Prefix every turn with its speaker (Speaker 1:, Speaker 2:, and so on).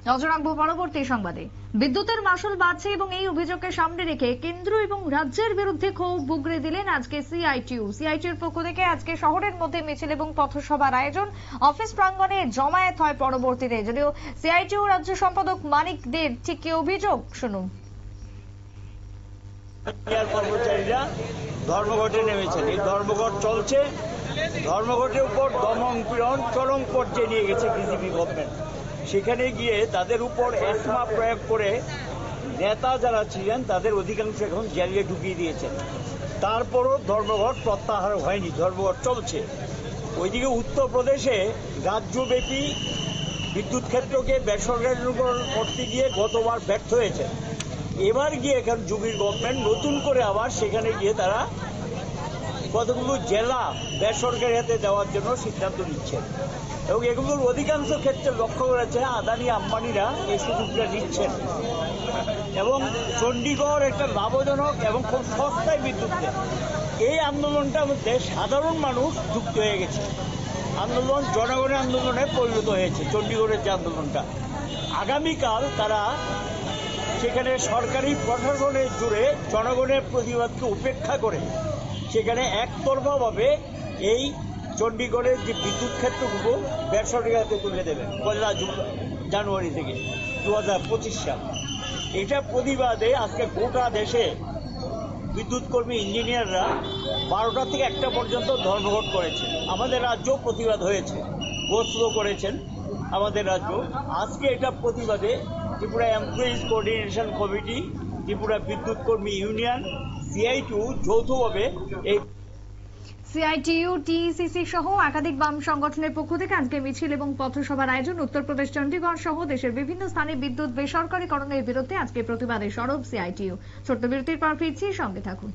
Speaker 1: নজর রাখবো পরবর্তী সংবাদে। বিদ্যুতের মাশুল বাড়ছে এবং এই অভিযোগকে সামনে রেখে কেন্দ্র এবং রাজ্যের বিরুদ্ধে ক্ষোভ উগরে দিলেন আজকে সিআইটিউর পক্ষ থেকে আজকে শহরের মধ্যে মিছিল এবং পথসভার আয়োজন, অফিস প্রাঙ্গণে জমায়েত হয় পরবর্তীতে। যদিও সিআইটিউ রাজ্য সম্পাদক মানিক দের ঠিক কি অভিযোগ শুনুন।
Speaker 2: কর্মচারীরা ধর্মঘটে নেমেছেন, এই ধর্মঘট চলছে। ধর্মঘটের উপর দমন পীড়ন চরম পর্যায়ে নিয়ে গেছে বিজেপি গভর্নমেন্ট। সেখানে গিয়ে তাদের উপর এসমা প্রয়োগ করে নেতা যারা ছিলেন তাদের অধিকাংশ এখন জেলে ঢুকিয়ে দিয়েছেন। তারপরও ধর্মঘট প্রত্যাহার হয়নি, ধর্মঘট চলছে। ওইদিকে উত্তরপ্রদেশে রাজ্যব্যাপী বিদ্যুৎ ক্ষেত্রকে বেসরকারি করতে গিয়ে গতবার ব্যর্থ হয়েছে। এবার গিয়ে এখন যোগীর গভর্নমেন্ট নতুন করে আবার সেখানে গিয়ে তারা কতগুলো জেলা বেসরকারি হাতে দেওয়ার জন্য সিদ্ধান্ত নিচ্ছে এবং এগুলোর অধিকাংশ ক্ষেত্রে লক্ষ্য করেছে আদানি আম্বানিরা এই সুযোগটা নিচ্ছেন এবং চণ্ডীগড় একটা লাভজনক এবং খুব সস্তায় বিদ্যুৎ দেয়। এই আন্দোলনটার মধ্যে সাধারণ মানুষ যুক্ত হয়ে গেছে। আন্দোলন জনগণের আন্দোলনে পরিণত হয়েছে। চণ্ডীগড়ের যে আন্দোলনটা, আগামীকাল তারা সেখানে সরকারি প্রশাসনের জুড়ে জনগণের প্রতিবাদকে উপেক্ষা করে সেখানে একতরফাভাবে এই চণ্ডীগড়ের যে বিদ্যুৎ ক্ষেত্রগুলো বেসরকারি হাতে তুলে দেবেন 1 জানুয়ারি থেকে 2025 সাল। এটা প্রতিবাদে আজকে গোটা দেশে বিদ্যুৎ কর্মী ইঞ্জিনিয়াররা 12টা থেকে 1টা পর্যন্ত ধর্মঘট করেছে। আমাদের রাজ্য প্রতিবাদ হয়েছে, গোসলো করেছেন আমাদের রাজ্য। আজকে এটা প্রতিবাদে Tripura employees coordination committee, Tripura বিদ্যুৎ কর্মী ইউনিয়ন, সিআইটিউ যৌথভাবে এই
Speaker 1: সিআইটিইউ, টিইসিসি সহ একাধিক বাম সংগঠনের পক্ষ থেকে আজকে মিছিল এবং পথসভার আয়োজন। উত্তরপ্রদেশ চণ্ডীগড় সহ দেশের বিভিন্ন স্থানে বিদ্যুৎ বেসরকারীকরণের বিরুদ্ধে আজকে প্রতিবাদে সরব সিআইটিইউ। ছোট্ট বিরতির পর ফিরছি, সঙ্গে থাকুন।